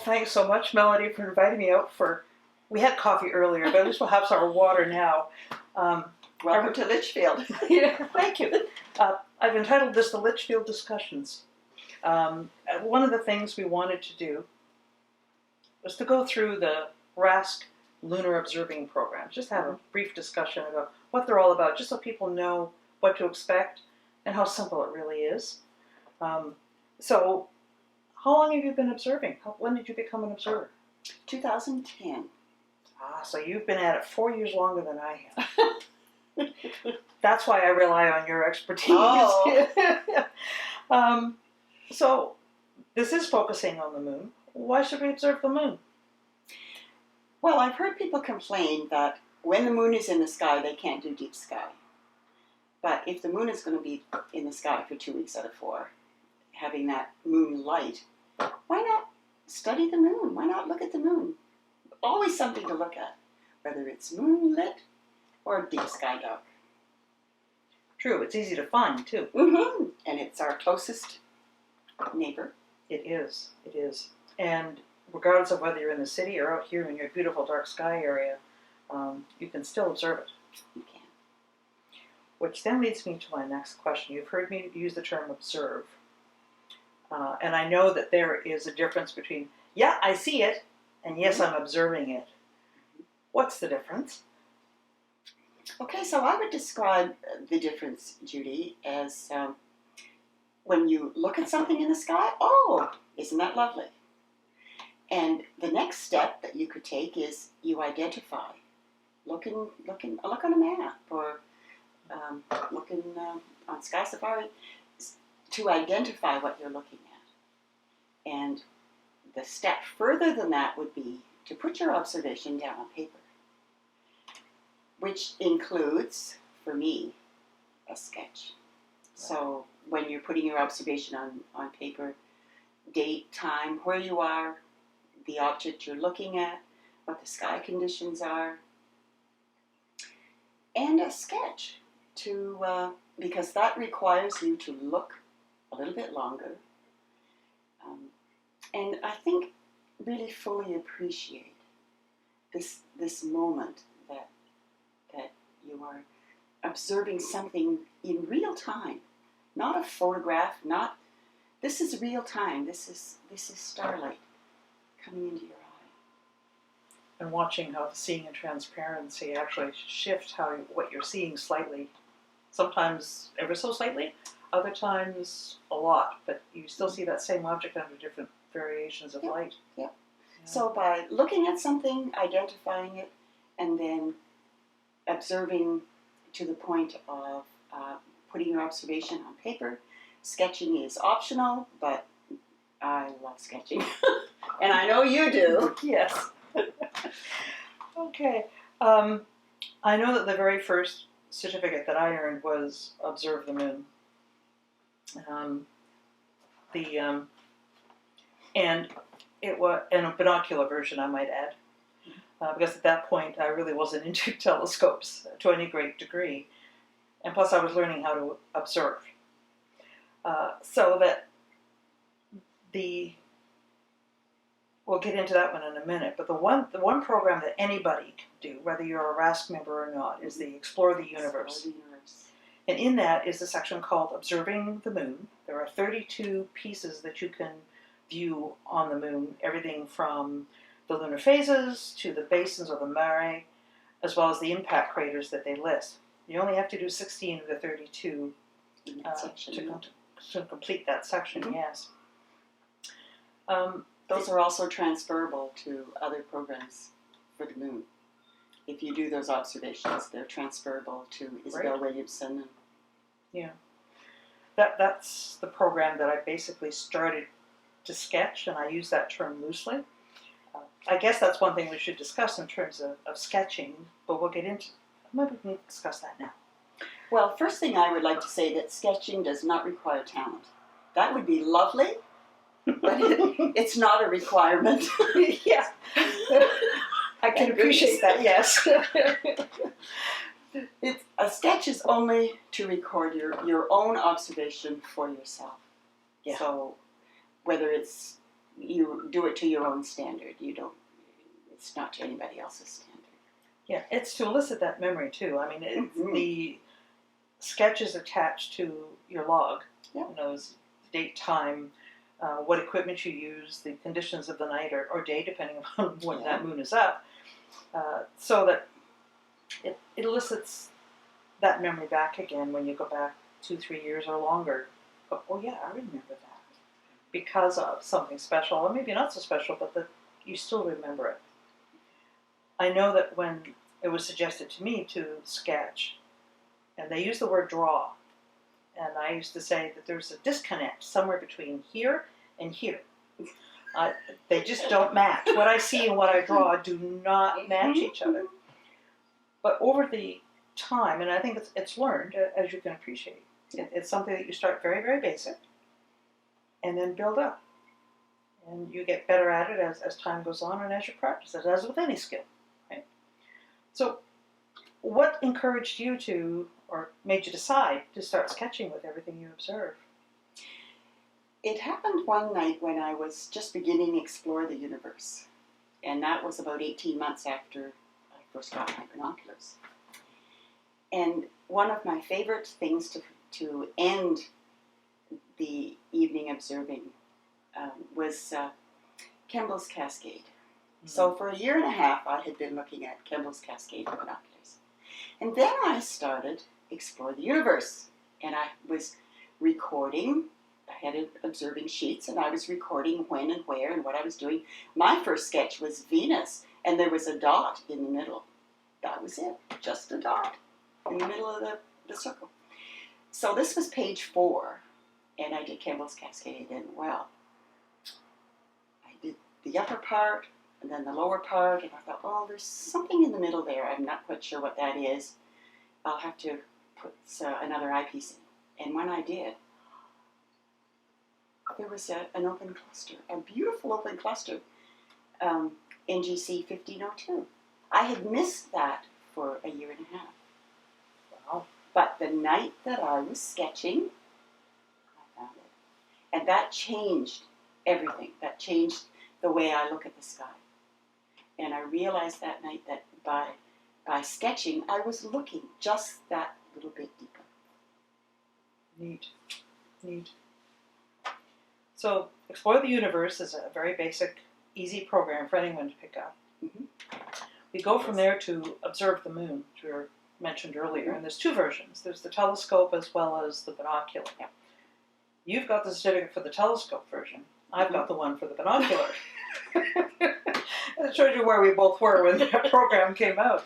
thanks so much, Melody, for inviting me out for... We had coffee earlier, but at least we'll have some water now. Welcome to Litchfield. Yeah, thank you. I've entitled this the Litchfield Discussions. One of the things we wanted to do was to go through the RASC Lunar Observing Program. Just have a brief discussion about what they're all about, just so people know what to expect and how simple it really is. So, how long have you been observing? When did you become an observer? 2010. Ah, so you've been at it 4 years longer than I have. That's why I rely on your expertise. Oh. So, this is focusing on the moon. Why should we observe the moon? Well, I've heard people complain that when the moon is in the sky, they can't do deep sky. But if the moon is going to be in the sky for 2 weeks out of 4, having that moon light, why not study the moon? Why not look at the moon? Always something to look at, whether it's moonlit or deep sky dark. True, it's easy to find too. Mm-hmm. And it's our closest neighbor. It is. And regardless of whether you're in the city or out here in your beautiful dark sky area, you can still observe it. You can. Which then leads me to my next question. You've heard me use the term observe. And I know that there is a difference between, yeah, I see it, and yes, I'm observing it. What's the difference? Okay, so I would describe the difference, Judy, as when you look at something in the sky, oh, isn't that lovely? And the next step that you could take is you identify. Look on a map or looking on Sky Safari to identify what you're looking at. And the step further than that would be to put your observation down on paper, which includes, for me, a sketch. So when you're putting your observation on paper, date, time, where you are, the object you're looking at, what the sky conditions are, and a sketch to because that requires you to look a little bit longer, and I think really fully appreciate this moment that you are observing something in real time, not a photograph, not this is real time. This is starlight coming into your eye. And watching how the seeing in transparency actually shifts what you're seeing slightly. Sometimes ever so slightly, other times a lot, but you still see that same object under different variations of light. Yeah. Yeah. So by looking at something, identifying it, and then observing to the point of putting your observation on paper, sketching is optional, but I love sketching. And I know you do. Yes. Okay. I know that the very first certificate that I earned was Observe the Moon. And it was in a binocular version, I might add, because at that point I really wasn't into telescopes to any great degree, and plus I was learning how to observe. So that we'll get into that one in a minute, but the one program that anybody can do, whether you're a RASC member or not, is the Explore the Universe. And in that is a section called Observing the Moon. There are 32 pieces that you can view on the moon, everything from the lunar phases to the basins or the mare, as well as the impact craters that they list. You only have to do 16 of the 32 to complete that section, yes. Those are also transferable to other programs for the moon. If you do those observations, they're transferable to Isabel Williamson. Yeah. That's the program that I basically started to sketch, and I use that term loosely. I guess that's one thing we should discuss in terms of sketching, but we'll get into, maybe we can discuss that now. Well, first thing I would like to say that sketching does not require talent. That would be lovely, but it's not a requirement. Yeah. I can appreciate that, yes. A sketch is only to record your own observation for yourself. Yeah. So whether it's you do it to your own standard. You don't. It's not to anybody else's standard. Yeah, it's to elicit that memory too. I mean, Mhm. the sketch is attached to your log. Yeah. You know, date, time, what equipment you use, the conditions of the night or day, depending on when that moon is up, so that it elicits that memory back again when you go back 2-3 years or longer. Oh yeah, I remember that because of something special, or maybe not so special, but that you still remember it. I know that when it was suggested to me to sketch, and they use the word draw, and I used to say that there's a disconnect somewhere between here and here. They just don't match. What I see and what I draw do not match each other. But over the time, and I think it's learned, as you can appreciate, it's something that you start very, very basic and then build up. And you get better at it as time goes on and as you practice it, as with any skill. Right? So what encouraged you to, or made you decide to start sketching with everything you observe? It happened one night when I was just beginning to explore the universe. And that was about 18 months after I first got my binoculars. And one of my favorite things to end the evening observing was Kemble's Cascade. Mm-hmm. So for 1.5 years, I had been looking at Kemble's Cascade with binoculars. And then I started Explore the Universe. And I was recording. I had observing sheets, and I was recording when and where and what I was doing. My first sketch was Venus, and there was a dot in the middle. That was it, just a dot in the middle of the circle. So this was page 4, and I did Kemble's Cascade, and well, I did the upper part, and then the lower part, and I thought, oh, there's something in the middle there. I'm not quite sure what that is. I'll have to put another eyepiece in. And when I did, there was an open cluster, a beautiful open cluster, NGC 1502. I had missed that for 1.5 years. Wow. But the night that I was sketching, I found it. And that changed everything. That changed the way I look at the sky. And I realized that night that by sketching, I was looking just that little bit deeper. Neat. Neat. So, Explore the Universe is a very basic, easy program for anyone to pick up. Mm-hmm. We go from there to Observe the Moon, which we mentioned earlier, and there's 2 versions. There's the telescope as well as the binocular. Yeah. You've got the certificate for the telescope version. I've got the one for the binocular. It shows you where we both were when that program came out.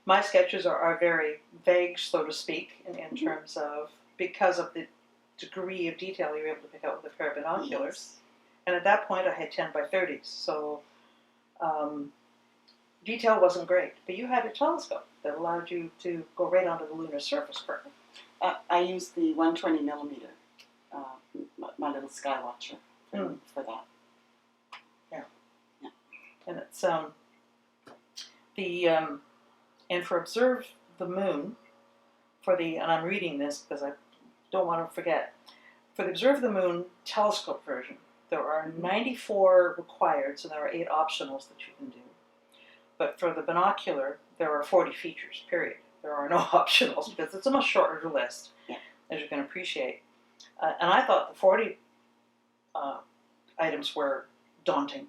My sketches are very vague, so to speak, in terms of, because of the degree of detail you're able to pick out with a pair of binoculars. Yes. And at that point I had 10 by 30s, so detail wasn't great. But you had a telescope that allowed you to go right onto the lunar surface, correct? I used the 120 millimeter, my little Skywatcher for that. Yeah. And it's and for Observe the Moon, and I'm reading this because I don't want to forget, for the Observe the Moon telescope version, there are 94 required, so there are 8 optionals that you can do. But for the binocular, there are 40 features, period. There are no optionals because it's a much shorter list, as you can appreciate. And I thought the 40 items were daunting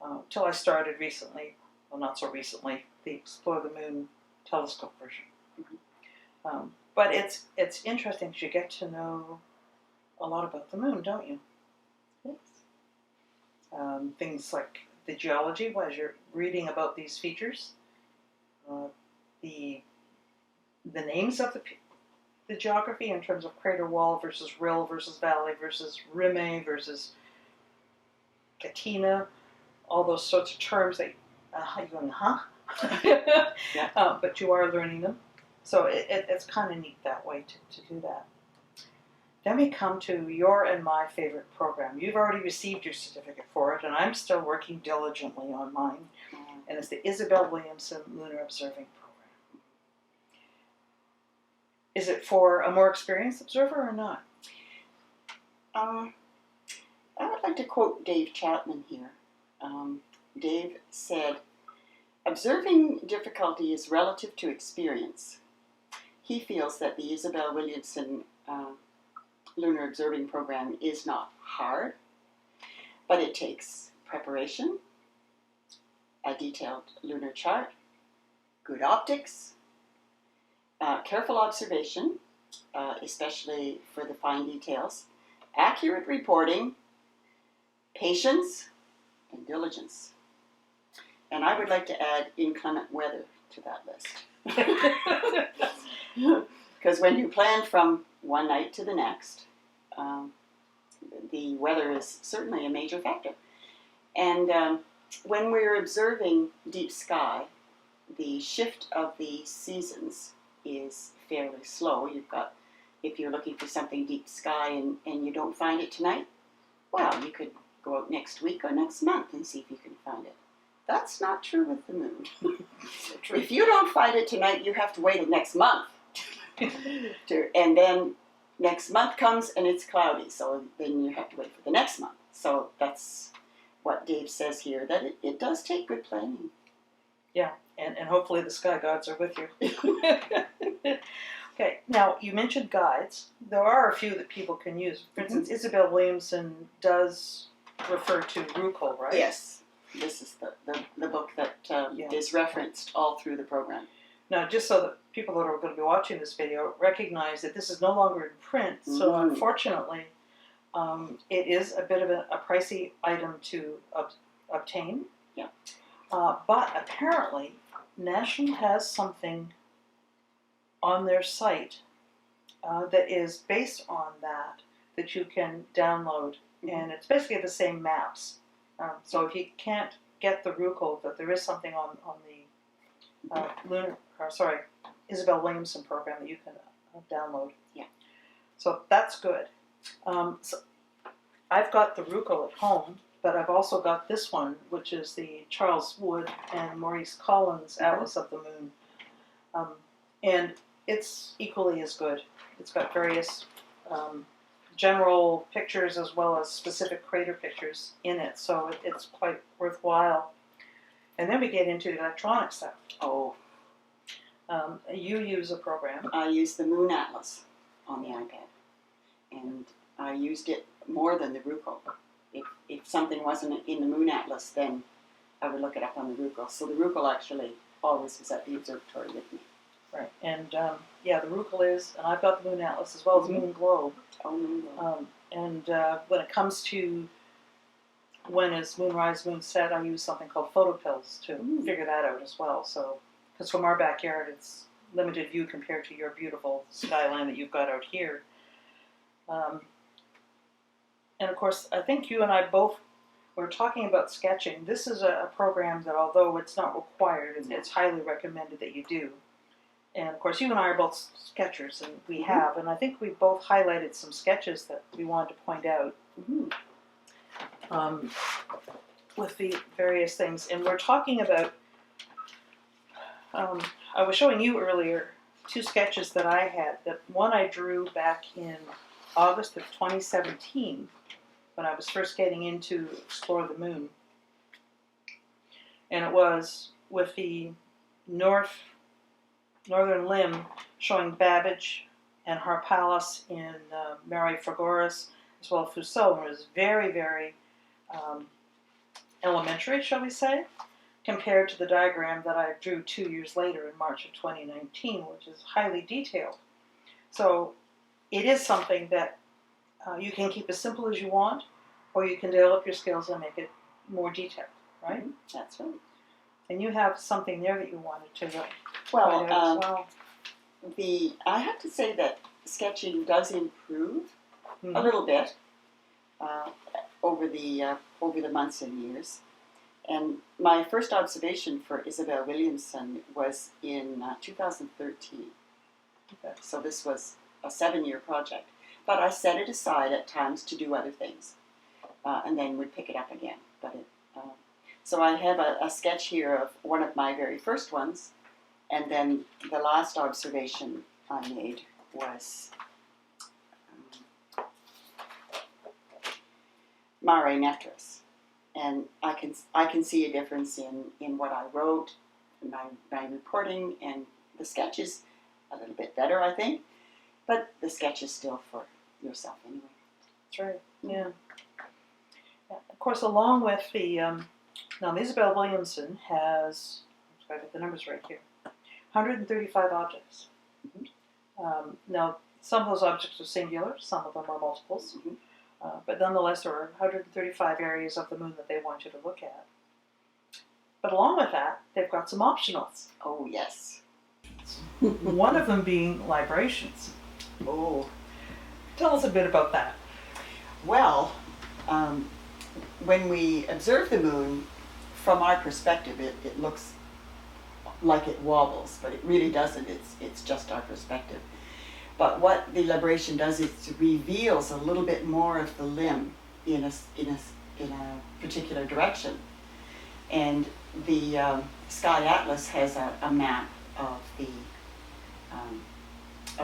until I started recently, well, not so recently, the Explore the Moon telescope version. Mm-hmm. But it's interesting because you get to know a lot about the moon, don't you? Yes. Things like the geology, as you're reading about these features, the names of the geography in terms of crater wall versus rill versus valley versus rime versus katina, all those sorts of terms that you're going, huh? Yeah. But you are learning them. So it's kind of neat that way to do that. Then we come to your and my favorite program. You've already received your certificate for it, and I'm still working diligently on mine. And it's the Isabel Williamson Lunar Observing Program. Is it for a more experienced observer or not? I would like to quote Dave Chapman here. Dave said, "Observing difficulty is relative to experience." He feels that the Isabel Williamson Lunar Observing Program is not hard, but it takes preparation, a detailed lunar chart, good optics, careful observation, especially for the fine details, accurate reporting, patience, and diligence. And I would like to add inclement weather to that list. Because when you plan from one night to the next, the weather is certainly a major factor. And when we're observing deep sky, the shift of the seasons is fairly slow. You've got, if you're looking for something deep sky and you don't find it tonight, well, you could go out next week or next month and see if you can find it. That's not true with the moon. If you don't find it tonight, you have to wait till next month. And then next month comes and it's cloudy, so then you have to wait for the next month. So that's what Dave says here, that it does take good planning. Yeah, and hopefully the sky gods are with you. Okay, now you mentioned guides. There are a few that people can use. For instance, Isabel Williamson does refer to Ruckel, right? Yes. This is the book that is referenced all through the program. Now, just so that people that are going to be watching this video recognize that this is no longer in print, so unfortunately, it is a bit of a pricey item to obtain. Yeah. But apparently, National has something on their site that is based on that you can download, and it's basically the same maps. So if you can't get the Ruckel, that there is something on the Isabel Williamson program that you can download. Yeah. So that's good. So I've got the Ruckel at home, but I've also got this one, which is the Charles Wood and Maurice Collins Atlas of the Moon. And it's equally as good. It's got various general pictures as well as specific crater pictures in it, so it's quite worthwhile. And then we get into the electronic stuff. Oh. You use a program. I use the Moon Atlas on the iPad, and I used it more than the Ruckel. If something wasn't in the Moon Atlas, then I would look it up on the Ruckel. So the Ruckel actually always was at the observatory with me. Right, and yeah, the Ruckel is, and I've got the Moon Atlas as well as Moon Globe. Oh, Moon Globe. And when it comes to when is moonrise, moonset, I use something called photopills to figure that out as well. So, because from our backyard, it's limited view compared to your beautiful skyline that you've got out here. And of course, I think you and I both were talking about sketching. This is a program that, although it's not required, it's highly recommended that you do. And of course, you and I are both sketchers, and we have, and I think we both highlighted some sketches that we wanted to point out with the various things. And we're talking about, I was showing you earlier two sketches that I had. That one I drew back in August of 2017 when I was first getting into Explore the Moon. And it was with the northern limb showing Babbage and Harpalis in Mare Frigoris, as well as Fuso. And it was very, very elementary, shall we say, compared to the diagram that I drew 2 years later in March of 2019, which is highly detailed. So it is something that you can keep as simple as you want, or you can develop your skills and make it more detailed, right? That's right. And you have something there that you wanted to Well, point out as well. I have to say that sketching does improve a little bit over the months and years. And my first observation for Isabel Williamson was in 2013. Okay. So this was a 7-year project. But I set it aside at times to do other things, and then would pick it up again. So I have a sketch here of one of my very first ones, and then the last observation I made was Mare Nectaris. And I can see a difference in what I wrote, in my reporting, and the sketch is a little bit better, I think. But the sketch is still for yourself anyway. That's right. Yeah. Of course, along with the now Isabel Williamson has, I've got the numbers right here, 135 objects. Now, some of those objects are singular, some of them are multiples, but nonetheless, there are 135 areas of the moon that they want you to look at. But along with that, they've got some optionals. Oh, yes. One of them being librations. Oh. Tell us a bit about that. Well, when we observe the moon, from our perspective, it looks like it wobbles, but it really doesn't. It's just our perspective. But what the libration does is it reveals a little bit more of the limb in a particular direction. And the Sky Atlas has a map of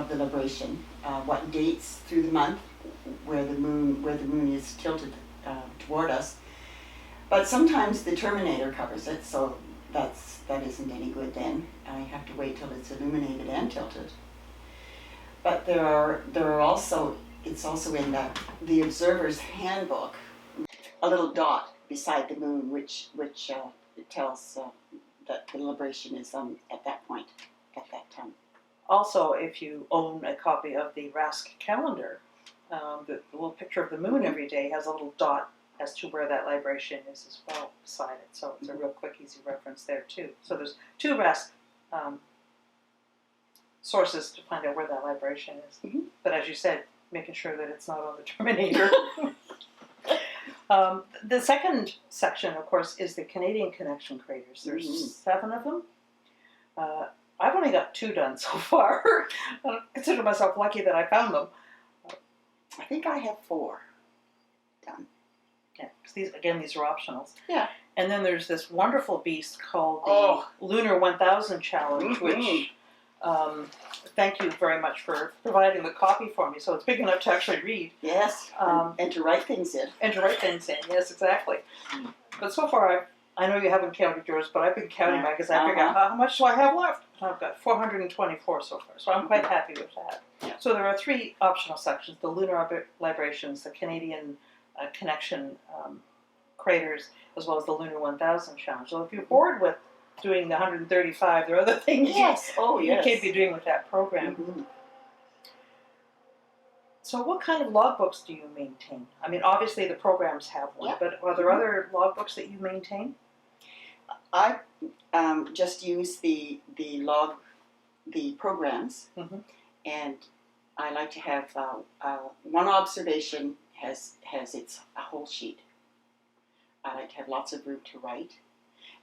the libration, what dates through the month where the moon is tilted toward us. But sometimes the Terminator covers it, so that isn't any good then. I have to wait till it's illuminated and tilted. But there are also, it's also in the observer's handbook, a little dot beside the moon, which it tells that the libration is at that point, at that time. Also, if you own a copy of the Rask calendar, the little picture of the moon every day has a little dot as to where that libration is as well beside it. So it's a real quick, easy reference there too. So there's two Rask sources to find out where that libration is. But as you said, making sure that it's not on the Terminator. The second section, of course, is the Canadian connection craters. There's 7 of them. I've only got 2 done so far. I consider myself lucky that I found them. I think I have 4 done. Yeah, because these are optionals. Yeah. And then there's this wonderful beast called the Lunar 1000 Challenge, which thank you very much for providing the copy for me, so it's big enough to actually read. Yes, and to write things in. And to write things in, yes, exactly. But so far, I know you haven't counted yours, but I've been counting mine because I figured out how much do I have left? I've got 424 so far, so I'm quite happy with that. Yeah. So there are 3 optional sections: the lunar librations, the Canadian connection craters, as well as the Lunar 1000 challenge. So if you're bored with doing the 135, there are other things you can't be doing with that program. So what kind of logbooks do you maintain? I mean, obviously the programs have one, but are there other logbooks that you maintain? I just use the programs, and I like to have one observation has a whole sheet. I like to have lots of room to write.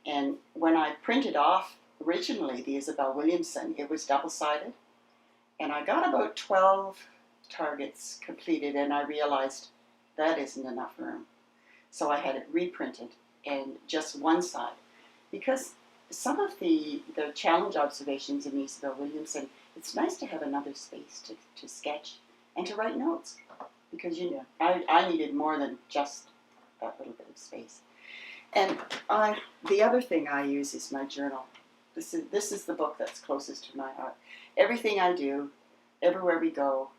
And when I printed off originally the Isabel Williamson, it was double-sided, and I got about 12 targets completed, and I realized that isn't enough room. So I had it reprinted and just one side, because some of the challenge observations in Isabel Williamson, it's nice to have another space to sketch and to write notes, because I needed more than just that little bit of space. And the other thing I use is my journal. This is the book that's closest to my heart. Everything I do, everywhere we go,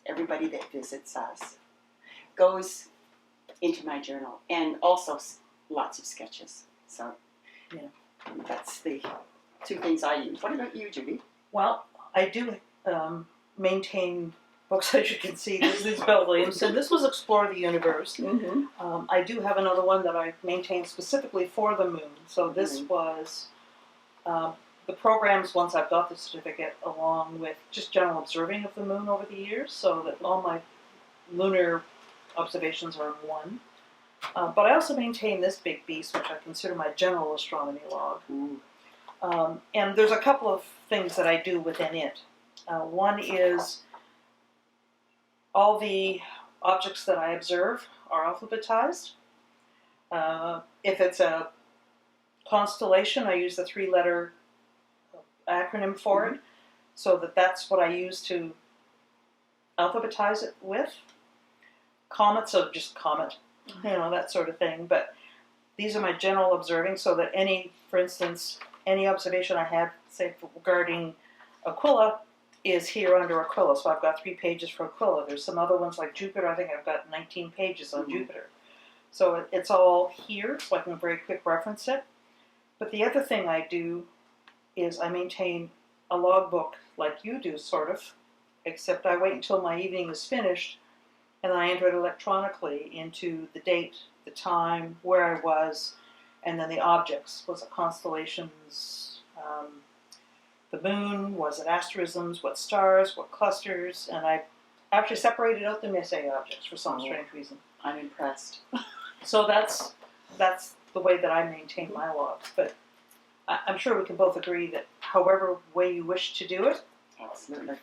everybody that visits us, goes into my journal, and also lots of sketches. So that's the 2 things I use. What about you, Judy? Well, I do maintain books, as you can see. This is Isabel Williamson. This was Explore the Universe. I do have another one that I maintained specifically for the moon. So this was the programs once I've got the certificate, along with just general observing of the moon over the years, so that all my lunar observations are in one. But I also maintain this big beast, which I consider my general astronomy log. And there's a couple of things that I do within it. One is all the objects that I observe are alphabetized. If it's a constellation, I use the 3-letter acronym for it, so that's what I use to alphabetize it with. comets, so just comet, that sort of thing. But these are my general observing, so that for instance, any observation I had, say, regarding Aquila is here under Aquila. So I've got 3 pages for Aquila. There's some other ones like Jupiter. I think I've got 19 pages on Jupiter. So it's all here, so I can very quick reference it. But the other thing I do is I maintain a logbook like you do, sort of, except I wait until my evening is finished, and I enter it electronically into the date, the time, where I was, and then the objects. Was it constellations, the moon? Was it asterisms? What stars? What clusters? And I actually separated out the Messier objects for some strange reason. I'm impressed. So that's the way that I maintain my logs. But I'm sure we can both agree that however way you wish to do it, Absolutely.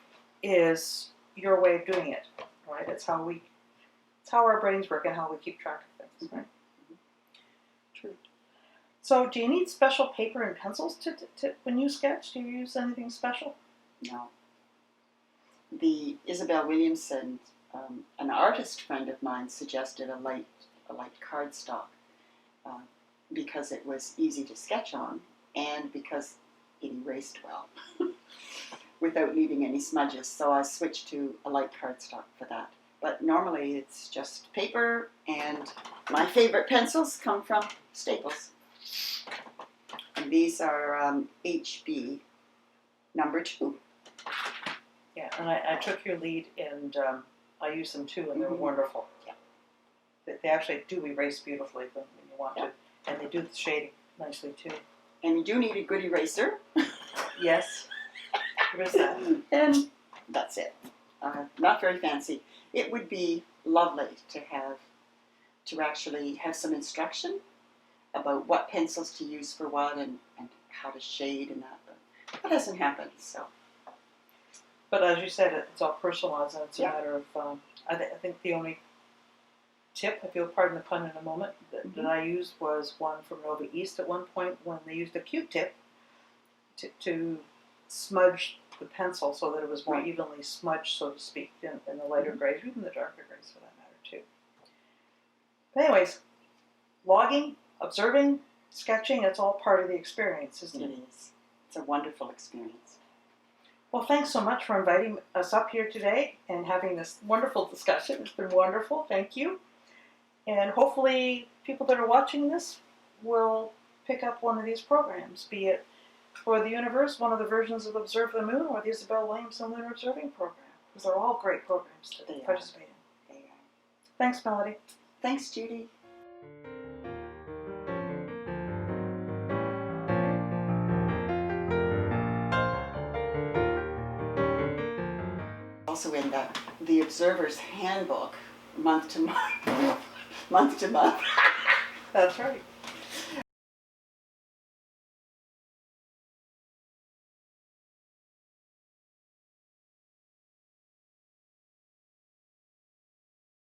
is your way of doing it, right? It's how our brains work and how we keep track of things, right? True. So, do you need special paper and pencils to when you sketch? Do you use anything special? No. The Isabel Williamson, an artist friend of mine, suggested a light cardstock because it was easy to sketch on and because it erased well without leaving any smudges. So I switched to a light cardstock for that. But normally it's just paper, and my favorite pencils come from Staples. And these are HB number 2. Yeah, and I took your lead, and I used them too, and they're wonderful. Yeah. They actually do erase beautifully when you want to, and they do the shading nicely too. And you do need a good eraser. Yes, there is that. And that's it. Not very fancy. It would be lovely to actually have some instruction about what pencils to use for what and how to shade and that. But that hasn't happened, so. But as you said, it's all personalized, and it's a matter of, I think the only tip, if you'll pardon the pun in a moment, that I used was one from Nova East at one point when they used a Q-tip to smudge the pencil so that it was more evenly smudged, so to speak, in the lighter grays, or even the darker grays for that matter too. But anyways, logging, observing, sketching, it's all part of the experience, isn't it? It is. It's a wonderful experience. Well, thanks so much for inviting us up here today and having this wonderful discussion. It's been wonderful. Thank you. And hopefully people that are watching this will pick up one of these programs, be it for the universe, one of the versions of Observe the Moon, or the Isabel Williamson Lunar Observing Program, because they're all great programs to participate in. They are. Thanks, Melody. Thanks, Judy. Also in the Observer's Handbook, month to month. That's right.